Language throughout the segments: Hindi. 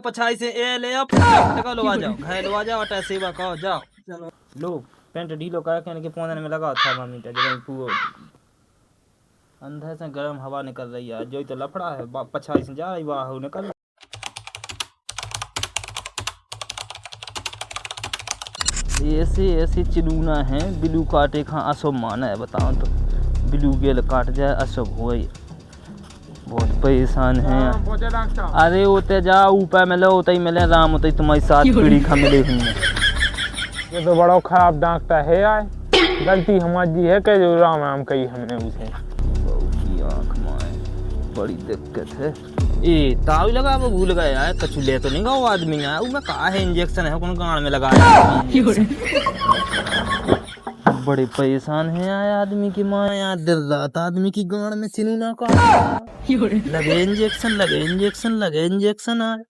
पछाई से ए ले आओ फटका लो आ जाओ घायल आ जाओ अटै सेवा कहो जाओ चलो लो पेंट ढीलो कर के पौधे में लगा थर्मामीटर जब पूरा अंदर से गर्म हवा निकल रही है जो तो लफड़ा है पछाई से जा रही वाह निकल ऐसे ऐसे चिलूना है बिलू काटे खा अशुभ माना है बताओ तो बिलू गेल काट जाए अशुभ हो बहुत परेशान है। अरे होते जा ऊपर मिले होते ही मिले राम होते ही तुम्हारी साथ पीढ़ी खा मिले हुई है। ये तो बड़ा खराब डॉक्टर है यार गलती हमारी है कि जो राम राम कही हमने उसे बहू की आँख में बड़ी दिक्कत है। ए ताव लगा वो भूल गया है कछु ले तो नहीं गया आदमी ने वो में कहा है इंजेक्शन है कौन गांड में लगाया बड़े परेशान है यार आदमी की माँ यार दिल रात आदमी की गांड में सिनूना का लगे इंजेक्शन आए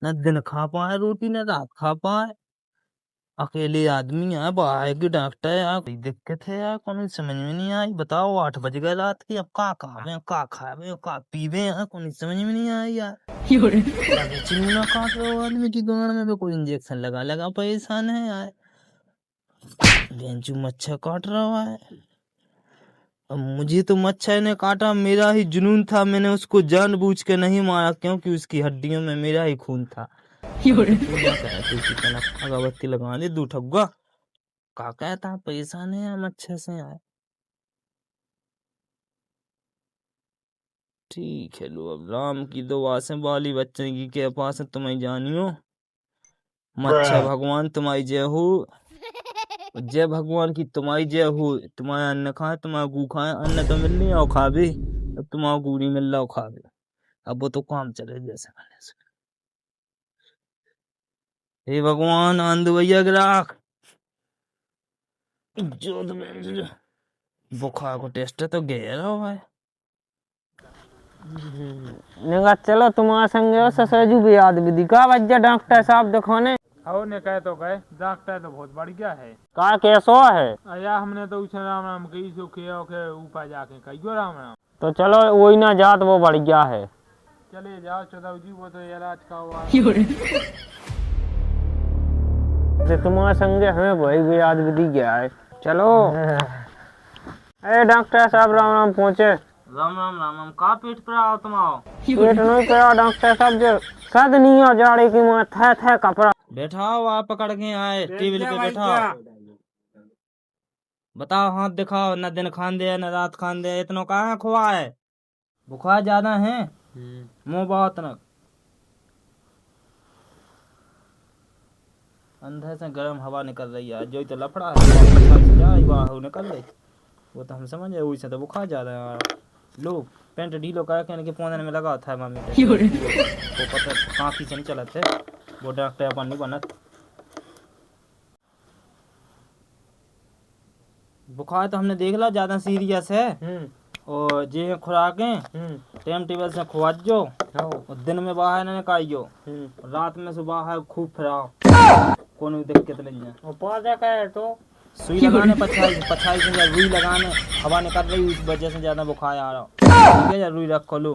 न दिन खा पाए रोटी न रात खा पाए अकेले आदमी है बाहर के डॉक्टर यार कोई दिक्कत है यार कौन समझ में नहीं आई बताओ 8 बज गए रात की अब का खावे का पीवे यार कौन समझ में नहीं आई यार चिमना काट रहा हो आदमी की गांड में भी कोई इंजेक्शन लगा परेशान है यार बेंचू मच्छर काट रहा है। अब मुझे तो मच्छर ने काटा मेरा ही जुनून था मैंने उसको जानबूझ के नहीं मारा क्योंकि उसकी हड्डियों में मेरा ही खून था। अगरबत्ती लगा दे दू ठगुआ का कहता परेशान है मच्छर से यार। ठीक है लो अब राम की दुआ से बाली बच्चे की के पास तुम्हें जानियो मच्छर भगवान तुम्हारी जय हो जय भगवान की तुम्हारी जय हो तुम्हारा अन्न खाए तुम्हारा गू खाए अन्न तो मिल नहीं आओ खा भी अब तुम्हारा गू नहीं मिल रहा खा भी अब वो तो काम चले जैसे करने से। हे भगवान आंध भैया ग्राहक जो बुखार को टेस्ट तो गया हुआ है निगा चलो तुम्हारे संगे ससुरजू भी याद विधि का वजह डॉक्टर साहब दिखाने और ने कहे तो कहे डॉक्टर तो बहुत बढ़िया है का कैसो है अया हमने तो उसे राम राम कही सो के ऊपर जाके कहियो राम राम तो चलो वही ना जात वो बढ़िया है चले जाओ चौदह जी वो तो यार आज का हुआ तुम्हारे संगे हमें वही भी याद विधि गया है चलो अरे डॉक्टर साहब राम राम पहुँचे राम का पेट पर आओ तुम आओ पेट नहीं पे डॉक्टर साहब जो सद नहीं हो जाड़े की मां थे कपड़ा बैठाओ आप पकड़ के आए टेबल पे बैठाओ बताओ हाथ दिखाओ न दिन खान दे न रात खान दे इतना कहाँ खुआ है बुखार ज्यादा है मुंह बहुत न अंदर से गर्म हवा निकल रही है जो तो लफड़ा है निकल रही वो तो हम समझ रहे वैसे तो बुखार ज्यादा है लो पेंट ढीलो करके पौधे में लगा था मम्मी वो पता काफी से नहीं चला थे वो डॉक्टर अपन नहीं बनत बुखार तो हमने देख ला ज्यादा सीरियस है और जे खुराकें टाइम टेबल से खुआजो और दिन में बाहर न निकालियो रात में सुबह है खूब फिराओ कोनो दिक्कत नहीं है और पौधा का है तो सुई लगाने पछाई से रुई लगाने हवा निकल रही उस वजह से ज्यादा बुखार आ रहा ठीक है रुई रखो लो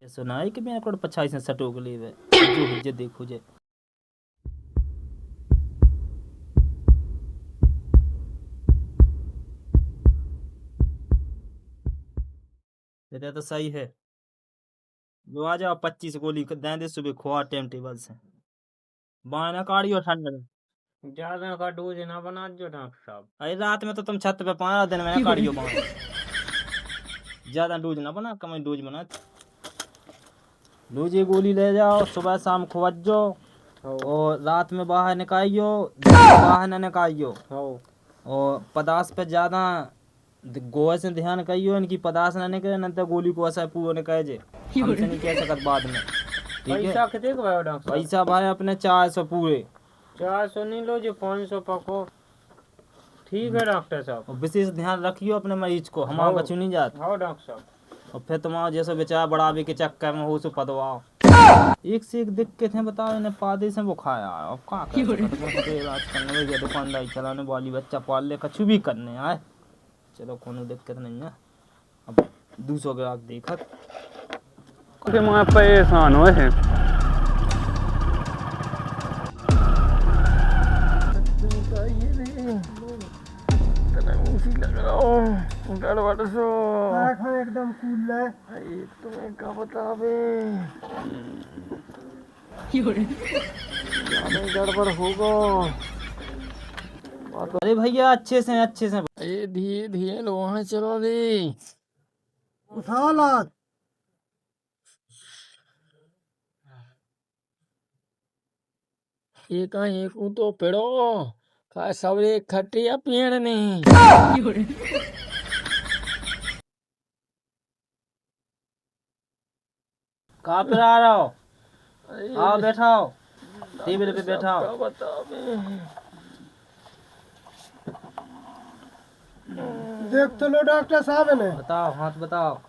ये सुनाई कि मैं आपको पछाई से सटोक ली है जो हुज्जे देखो जे तेरा तो सही है वो आ जाओ 25 गोली दे दे सुबह खुआ टाइम टेबल से बाना काढ़ियो ठंड में ज्यादा का डोज ना बना जो डॉक्टर साहब अरे रात में तो तुम छत पे 15 दिन में काढ़ियो बाना ज्यादा डोज ना बना कम डोज बना डोज ये गोली ले जाओ सुबह शाम खुआजो और रात में बाहर निकालियो बाहर न निकालियो और पदार्थ पे ज्यादा गोवा से ध्यान करियो इनकी पदार्थ न निकले न तो गोली को ऐसा पूरा निकाल जे हमसे नहीं कह सकत बाद में ठीक है पैसा भाई अपने 400 पूरे 400 नहीं लो जो 500 पको ठीक है डॉक्टर साहब विशेष ध्यान रखियो अपने मरीज को हमारा बच्चों नहीं जात हाँ डॉक्टर साहब और फिर तुम्हारा जैसे बेचारा बढ़ावे के चक्कर में हो सो पदवाओ एक से एक दिक्कत है बताओ इन्हें पादे से वो खाया अब का इलाज करने में दुकानदारी चलाने वाली बच्चा पाल ले कछु भी करने आए चलो कोनो दिक्कत नहीं है अब 200 ग्राहक देखत मैं परेशान हो गड़बड़ सो एकदम कूल है। तुम्हें क्या बतावे गड़बड़ होगा। अरे भैया अच्छे से ये धीरे धीरे लो वहाँ चलो रे। उठा लात। ये कहाँ एक तो पेड़ो का सब एक खटिया पेड़ नहीं। कहाँ पे आ रहा हो? आओ बैठाओ, टेबल पे बैठाओ। क्या बतावे देख तो लो डॉक्टर साहब ने। बताओ, हाथ बताओ।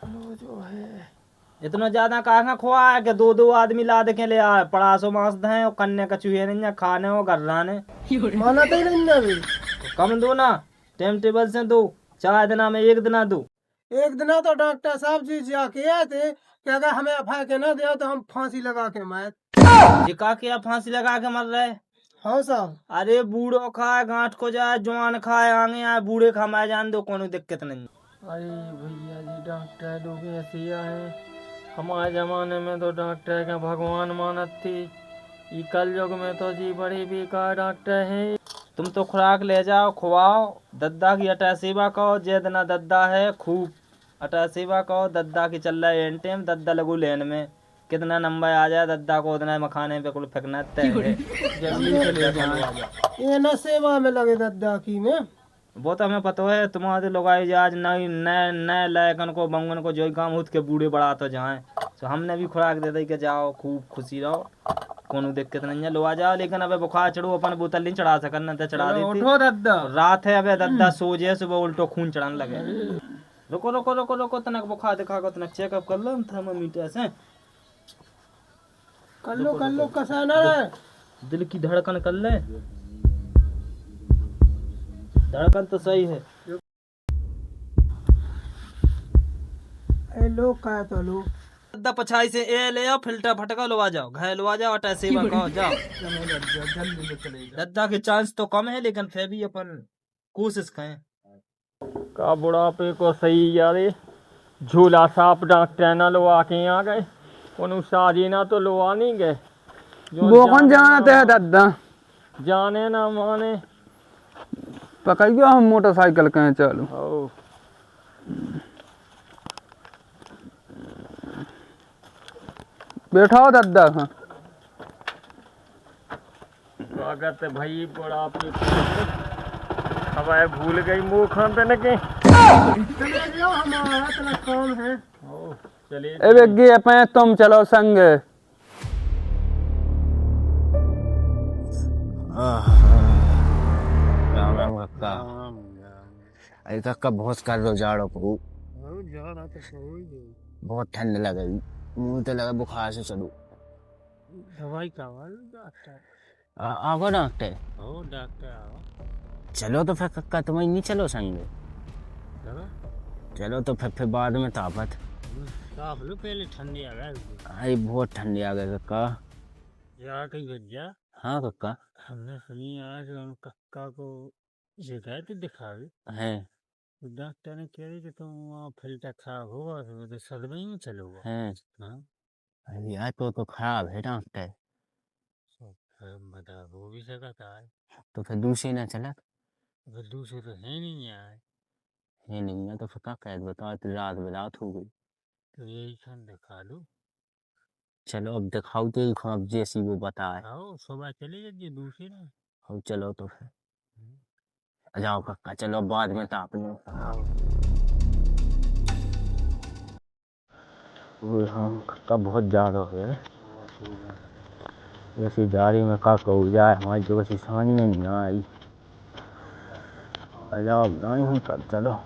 जो है इतना ज्यादा कहाँ खोआ है कि दो दो आदमी लाद के ले आए। पड़ासो मांस दें और कन्ने का चूहे नहीं खाने हो गर्राने। माना तो ही नहीं ना अभी। तो कम दो ना, टाइम टेबल से दो। 4 दिना में 1 दिना दो। एक दिन तो डॉक्टर साहब जी जाके आए थे कि अगर हमें अफा के ना दिया तो हम फांसी लगा के मार। जिका के आप फांसी लगा के मर रहे। हाँ साहब। अरे बूढ़ो खाए गांठ को जाए, जवान खाए आगे आए, बूढ़े खा जान दो, कोनो दिक्कत नहीं। अरे भैया जी डॉक्टर लोग ऐसे हैं। हमारे जमाने में तो डॉक्टर का भगवान मानत थी। ये कल युग में तो जी बड़ी बेकार डॉक्टर है। तुम तो खुराक ले जाओ, खुआओ, दद्दा की अटा सेवा कहो। जे दिना दद्दा है खूब अटा सेवा कहो। दद्दा की चल रहा है एन टाइम, दद्दा लगू लेन में। कितना नंबर आ जाए दद्दा को उतना मखाने पे कुल फेंकना तय है। जल्दी से ले जाओ। ये न सेवा में लगे दद्दा की में। वो तो हमें पता है, तुम्हारे लोग आई आज नए नए नए लायकन को बंगन को जो काम उठ के बूढ़े बढ़ा तो जाए। तो हमने भी खुराक दे दी कि जाओ खूब खुशी रहो, कोनो दिक्कत नहीं है, लो आ जाओ। लेकिन अबे बुखार चढ़ो अपन बोतल नहीं चढ़ा सकन, तो चढ़ा देती। उठो दद्दा। रात है अबे दद्दा सो जाए, सुबह उल्टो खून चढ़ाने लगे। रुको रुको रुको रुको, तनक बुखार दिखा को तनक चेकअप कर लो थर्मामीटर से। कर लो कसा ना रहे। दिल की धड़कन कर ले, धड़कन तो सही है। ए लोग का तो लो दद्दा पछाई से ए ले आओ, फिल्टर फटका लो आ जाओ, घायल आ जाओ, अटा सेवा कहो जाओ। दद्दा के चांस तो कम है, लेकिन फिर भी अपन कोशिश करें। का बुढ़ापे को सही यारे झूला साफ डॉक्टर ना लो आके आ गए। उन शादी ना तो लो आ नहीं गए। वो कौन जानते है दादा? जाने ना माने पकड़ियो हम मोटरसाइकिल कहें चलो। ओ बैठाओ दादा। हाँ स्वागत है भाई बुढ़ापे अब आए भूल गई मुँह खान पे न के। चले जाओ, हमारा इतना काम है। ओ चलिए ए बेगी अपने तुम चलो संग। राम राम कक्का। अरे कक्का बहुत कर दो जाड़ो को, बहुत ठंड लग गई, मुंह तो लगा बुखार से चलू। दवाई का डॉक्टर। आओ डॉक्टर। ओ डॉक्टर आओ। चलो तो फिर कक्का तुम नहीं चलो संग। चलो तो फिर बाद में तापत। साफ लो पहले ठंडी आ गई। अरे बहुत ठंडी आ गई कक्का। यार कहीं भैया। हाँ कक्का। हमने सुनी आज उन कक्का को शिकायत दिखाई है। तो डॉक्टर ने कह रही कि तुम वहाँ फिल्टर खराब होगा तो सदमे में चलोगा। है। हाँ अरे यार तो खराब है डॉक्टर। बता वो भी सकता है। तो फिर दूसरी ना चला। फिर दूसरे तो है नहीं यार। है नहीं है तो फिर क्या कह बताओ, तो रात हो गई। तो यही खान दिखा लो। चलो अब दिखाओ तो अब जैसी वो बताए। आओ सुबह चले जाइए दूसरी ना। अब चलो तो फिर जाओ कक्का, चलो बाद में ताप लो। हाँ कक्का बहुत ज़्यादा हो गया। वैसी जारी में का कहू जाए, हमारी जो वैसी समझ में नहीं आई। जाओ नहीं हूँ कल चलो।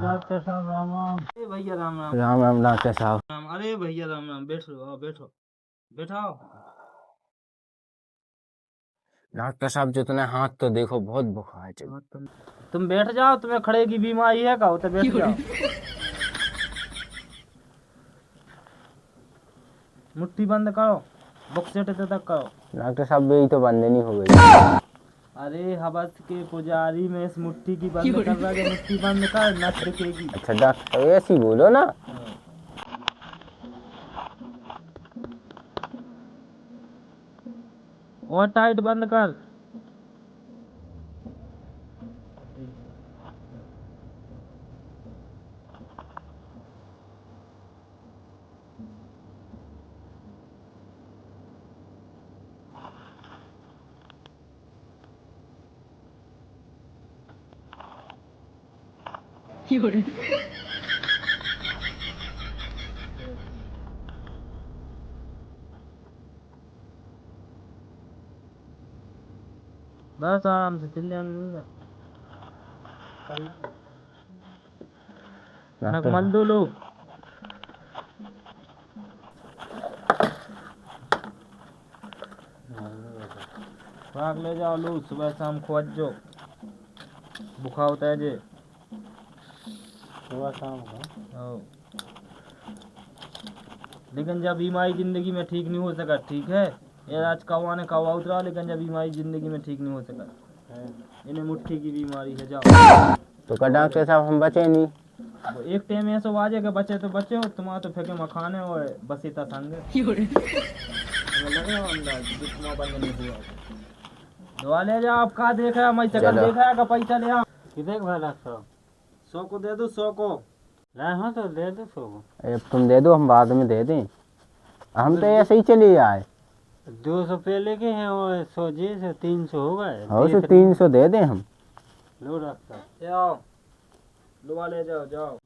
डॉक्टर साहब राम राम। अरे भैया राम राम। राम राम डॉक्टर साहब। अरे भैया राम राम, बैठो आओ, बैठो बैठाओ। डॉक्टर साहब जितने हाथ तो देखो बहुत बुखार है। तुम बैठ जाओ, तुम्हें खड़े की बीमारी है का, तो बैठ जाओ। मुट्ठी बंद करो, बुक सेट तक करो। डॉक्टर साहब यही तो बंदनी हो गई। अरे हवस के पुजारी में इस मुट्ठी की बंद कर रहा है, मुट्ठी बंद कर नस दिखेगी। अच्छा डॉक्टर साहब ऐसी बोलो ना। और टाइट बंद कर। बस आराम से चल जाएंगे। नक मल दो लो। भाग ले जाओ लो, सुबह शाम खुआजो। बुखार होता है जे सुबह शाम का। लेकिन जब बीमारी जिंदगी में ठीक नहीं हो सका, ठीक है, ये आज कौवा ने कौवा उतरा, लेकिन जब बीमारी जिंदगी में ठीक नहीं हो सका, इन्हें मुट्ठी की बीमारी है। जाओ तो का डॉक्टर साहब हम बचे नहीं। वो एक टाइम ऐसा वाजे के बचे तो बचे हो, तुम्हारा तो फेंके मखाने और बस इतना संग लगे हो अंदाज जितना बंद नहीं हुआ। दवा ले जाओ। आप कहा देखा मैं चक्कर देखा का पैसा ले आओ। कितने का डॉक्टर? 100 को दे दो, 100 को। हाँ तो दे दो 100 को। अब तुम दे दो, हम बाद में दे दें। हम तो ऐसे ही चले आए। 200 पहले के हैं और 100 जी से 300 हो गए। हो तो 300 दे दें हम। लो डॉक्टर। जाओ दवा ले जाओ, जाओ।